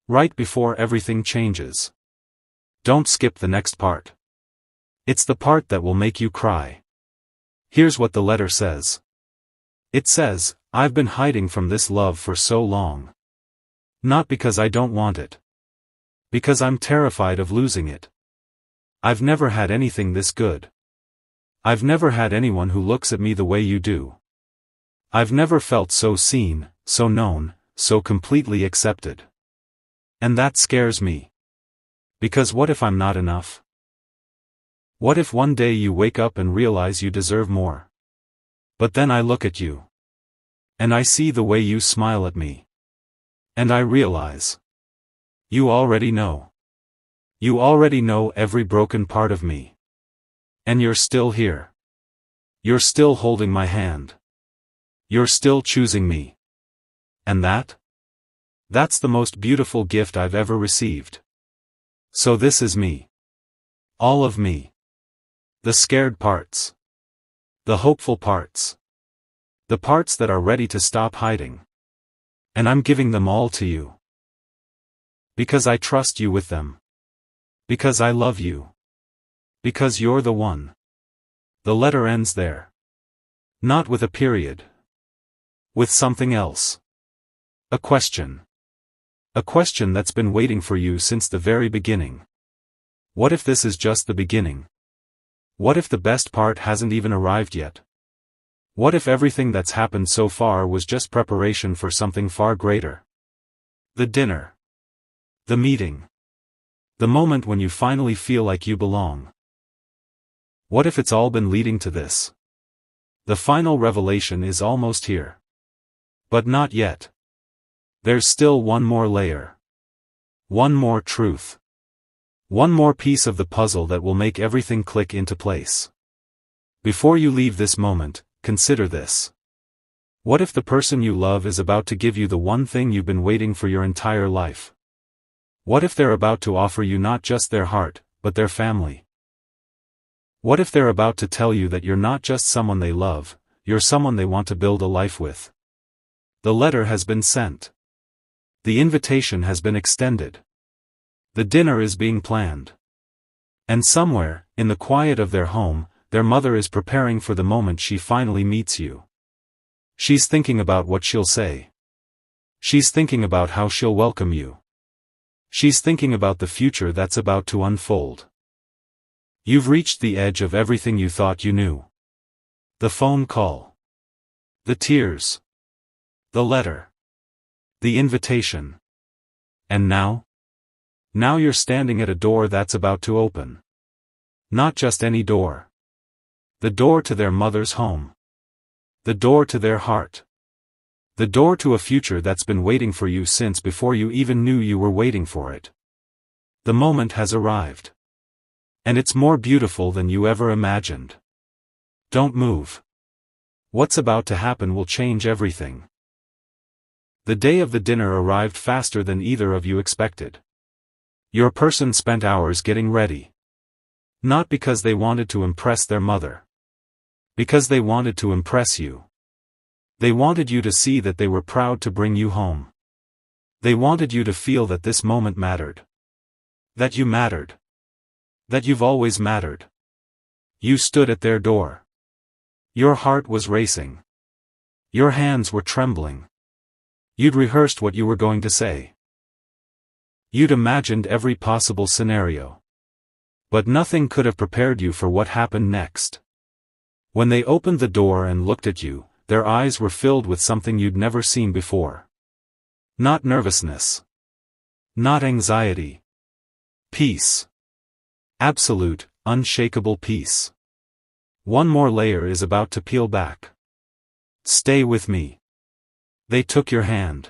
Right before everything changes. Don't skip the next part. It's the part that will make you cry. Here's what the letter says. It says, "I've been hiding from this love for so long. Not because I don't want it. Because I'm terrified of losing it. I've never had anything this good. I've never had anyone who looks at me the way you do. I've never felt so seen, so known, so completely accepted. And that scares me. Because what if I'm not enough? What if one day you wake up and realize you deserve more? But then I look at you. And I see the way you smile at me. And I realize. You already know. You already know every broken part of me. And you're still here. You're still holding my hand. You're still choosing me. And that's the most beautiful gift I've ever received. So this is me. All of me. The scared parts. The hopeful parts. The parts that are ready to stop hiding. And I'm giving them all to you. Because I trust you with them. Because I love you. Because you're the one. The letter ends there. Not with a period. With something else. A question. A question that's been waiting for you since the very beginning. What if this is just the beginning? What if the best part hasn't even arrived yet? What if everything that's happened so far was just preparation for something far greater? The dinner. The meeting. The moment when you finally feel like you belong. What if it's all been leading to this? The final revelation is almost here. But not yet. There's still one more layer. One more truth. One more piece of the puzzle that will make everything click into place. Before you leave this moment, consider this. What if the person you love is about to give you the one thing you've been waiting for your entire life? What if they're about to offer you not just their heart, but their family? What if they're about to tell you that you're not just someone they love, you're someone they want to build a life with? The letter has been sent. The invitation has been extended. The dinner is being planned. And somewhere, in the quiet of their home, their mother is preparing for the moment she finally meets you. She's thinking about what she'll say. She's thinking about how she'll welcome you. She's thinking about the future that's about to unfold. You've reached the edge of everything you thought you knew. The phone call. The tears. The letter. The invitation. And now? Now you're standing at a door that's about to open. Not just any door. The door to their mother's home. The door to their heart. The door to a future that's been waiting for you since before you even knew you were waiting for it. The moment has arrived. And it's more beautiful than you ever imagined. Don't move. What's about to happen will change everything. The day of the dinner arrived faster than either of you expected. Your person spent hours getting ready. Not because they wanted to impress their mother. Because they wanted to impress you. They wanted you to see that they were proud to bring you home. They wanted you to feel that this moment mattered. That you mattered. That you've always mattered. You stood at their door. Your heart was racing. Your hands were trembling. You'd rehearsed what you were going to say. You'd imagined every possible scenario. But nothing could have prepared you for what happened next. When they opened the door and looked at you, their eyes were filled with something you'd never seen before. Not nervousness. Not anxiety. Peace. Absolute, unshakable peace. One more layer is about to peel back. Stay with me. They took your hand.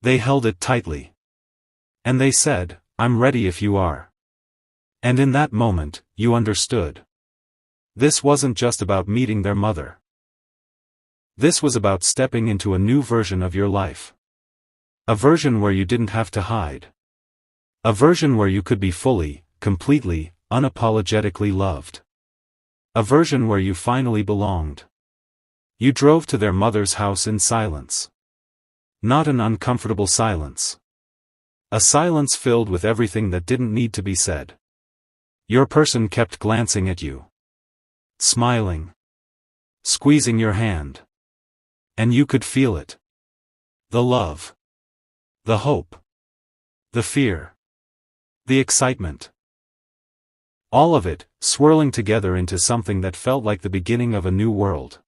They held it tightly. And they said, I'm ready if you are. And in that moment, you understood. This wasn't just about meeting their mother. This was about stepping into a new version of your life. A version where you didn't have to hide. A version where you could be fully, completely, unapologetically loved. A version where you finally belonged. You drove to their mother's house in silence. Not an uncomfortable silence. A silence filled with everything that didn't need to be said. Your person kept glancing at you. Smiling. Squeezing your hand. And you could feel it. The love. The hope. The fear. The excitement. All of it, swirling together into something that felt like the beginning of a new world.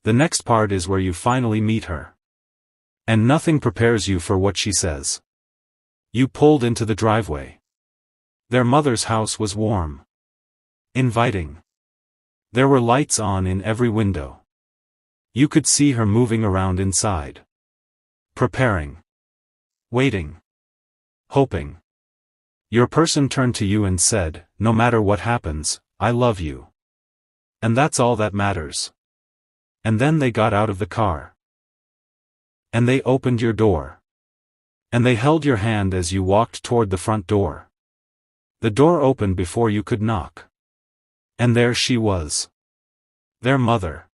The next part is where you finally meet her. And nothing prepares you for what she says. You pulled into the driveway. Their mother's house was warm. Inviting. There were lights on in every window. You could see her moving around inside. Preparing. Waiting. Hoping. Your person turned to you and said, no matter what happens, I love you. And that's all that matters. And then they got out of the car. And they opened your door. And they held your hand as you walked toward the front door. The door opened before you could knock. And there she was. Their mother.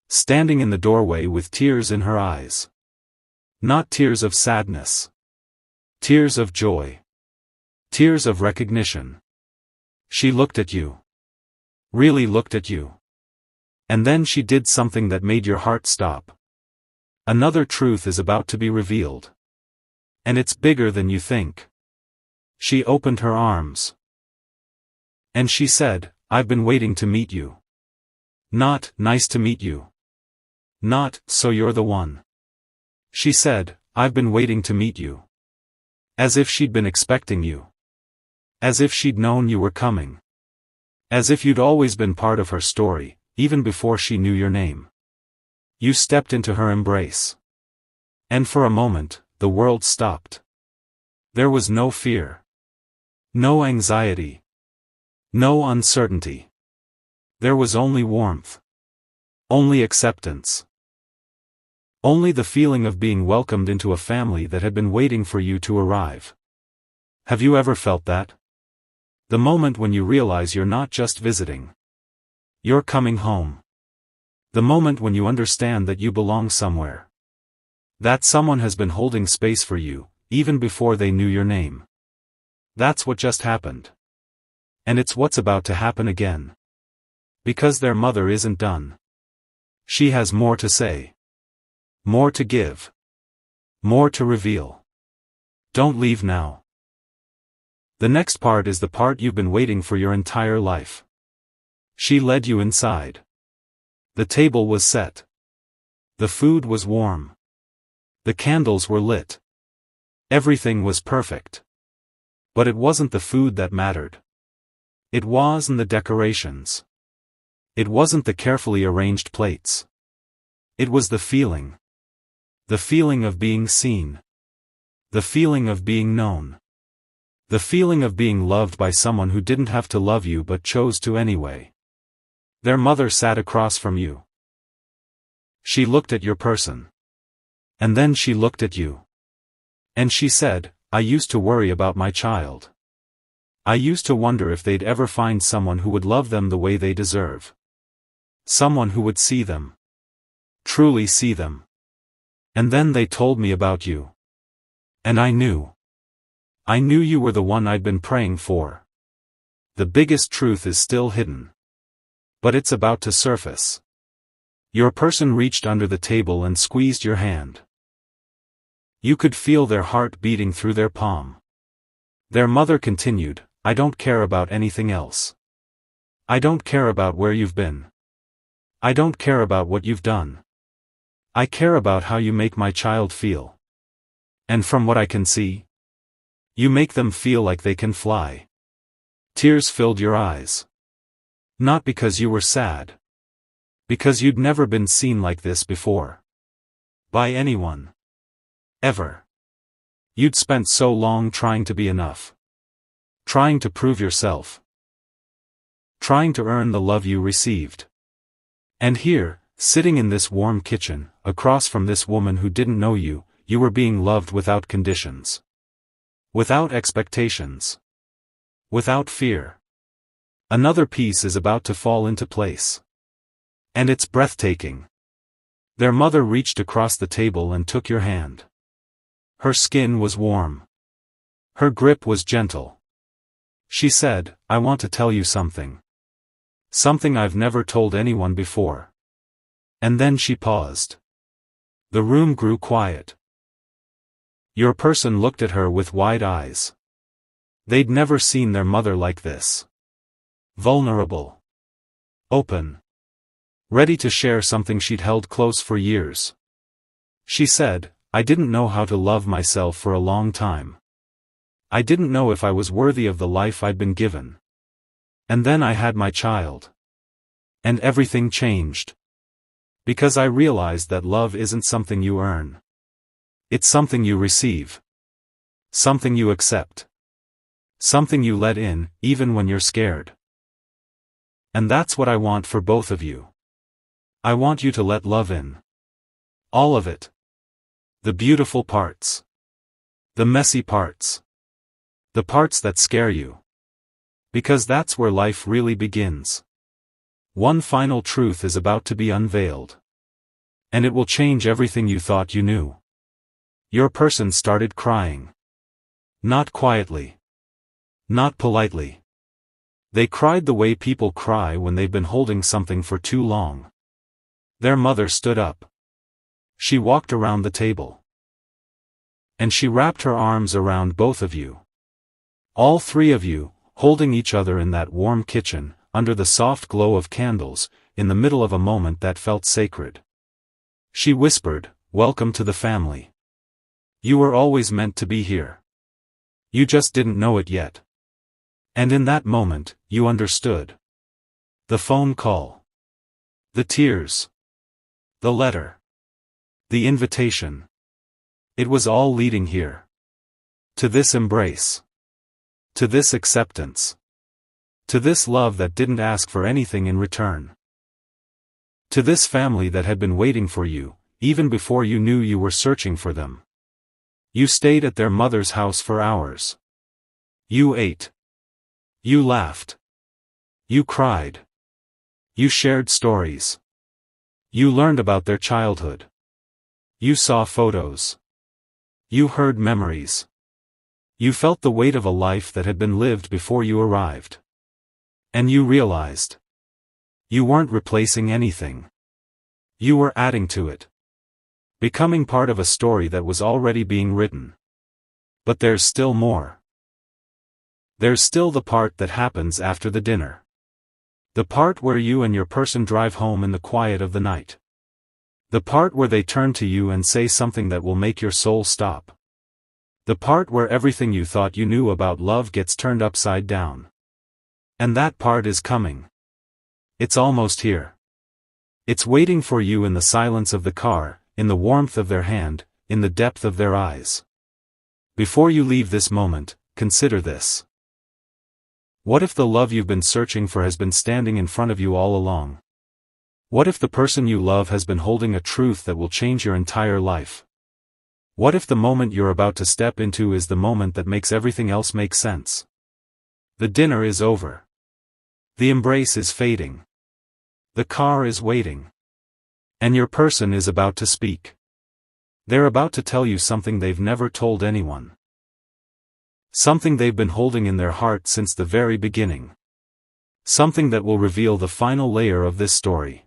Standing in the doorway with tears in her eyes. Not tears of sadness. Tears of joy. Tears of recognition. She looked at you. Really looked at you. And then she did something that made your heart stop. Another truth is about to be revealed. And it's bigger than you think. She opened her arms. And she said, "I've been waiting to meet you." Not, "Nice to meet you." Not, "So you're the one." She said, "I've been waiting to meet you." As if she'd been expecting you. As if she'd known you were coming. As if you'd always been part of her story, even before she knew your name. You stepped into her embrace. And for a moment, the world stopped. There was no fear. No anxiety. No uncertainty. There was only warmth. Only acceptance. Only the feeling of being welcomed into a family that had been waiting for you to arrive. Have you ever felt that? The moment when you realize you're not just visiting. You're coming home. The moment when you understand that you belong somewhere. That someone has been holding space for you, even before they knew your name. That's what just happened. And it's what's about to happen again. Because their mother isn't done. She has more to say. More to give. More to reveal. Don't leave now. The next part is the part you've been waiting for your entire life. She led you inside. The table was set. The food was warm. The candles were lit. Everything was perfect. But it wasn't the food that mattered. It wasn't the decorations. It wasn't the carefully arranged plates. It was the feeling. The feeling of being seen. The feeling of being known. The feeling of being loved by someone who didn't have to love you but chose to anyway. Their mother sat across from you. She looked at your person. And then she looked at you. And she said, "I used to worry about my child. I used to wonder if they'd ever find someone who would love them the way they deserve. Someone who would see them. Truly see them. And then they told me about you. And I knew. I knew you were the one I'd been praying for. The biggest truth is still hidden. But it's about to surface." Your person reached under the table and squeezed your hand. You could feel their heart beating through their palm. Their mother continued, "I don't care about anything else. I don't care about where you've been. I don't care about what you've done. I care about how you make my child feel. And from what I can see, you make them feel like they can fly." Tears filled your eyes. Not because you were sad. Because you'd never been seen like this before. By anyone. Ever. You'd spent so long trying to be enough. Trying to prove yourself. Trying to earn the love you received. And here, sitting in this warm kitchen, across from this woman who didn't know you, you were being loved without conditions. Without expectations. Without fear. Another piece is about to fall into place. And it's breathtaking. Their mother reached across the table and took your hand. Her skin was warm. Her grip was gentle. She said, "I want to tell you something. Something I've never told anyone before." And then she paused. The room grew quiet. Your person looked at her with wide eyes. They'd never seen their mother like this. Vulnerable. Open. Ready to share something she'd held close for years. She said, "I didn't know how to love myself for a long time. I didn't know if I was worthy of the life I'd been given. And then I had my child. And everything changed. Because I realized that love isn't something you earn. It's something you receive. Something you accept. Something you let in, even when you're scared. And that's what I want for both of you. I want you to let love in. All of it. The beautiful parts. The messy parts. The parts that scare you. Because that's where life really begins. One final truth is about to be unveiled. And it will change everything you thought you knew. Your person started crying. Not quietly. Not politely. They cried the way people cry when they've been holding something for too long. Their mother stood up. She walked around the table. And she wrapped her arms around both of you. All three of you, holding each other in that warm kitchen, under the soft glow of candles, in the middle of a moment that felt sacred. She whispered, "Welcome to the family. You were always meant to be here. You just didn't know it yet." And in that moment, you understood. The phone call. The tears. The letter. The invitation. It was all leading here. To this embrace. To this acceptance. To this love that didn't ask for anything in return. To this family that had been waiting for you, even before you knew you were searching for them. You stayed at their mother's house for hours. You ate. You laughed. You cried. You shared stories. You learned about their childhood. You saw photos. You heard memories. You felt the weight of a life that had been lived before you arrived. And you realized. You weren't replacing anything. You were adding to it. Becoming part of a story that was already being written. But there's still more. There's still the part that happens after the dinner. The part where you and your person drive home in the quiet of the night. The part where they turn to you and say something that will make your soul stop. The part where everything you thought you knew about love gets turned upside down. And that part is coming. It's almost here. It's waiting for you in the silence of the car, in the warmth of their hand, in the depth of their eyes. Before you leave this moment, consider this. What if the love you've been searching for has been standing in front of you all along? What if the person you love has been holding a truth that will change your entire life? What if the moment you're about to step into is the moment that makes everything else make sense? The dinner is over. The embrace is fading. The car is waiting. And your person is about to speak. They're about to tell you something they've never told anyone. Something they've been holding in their heart since the very beginning. Something that will reveal the final layer of this story.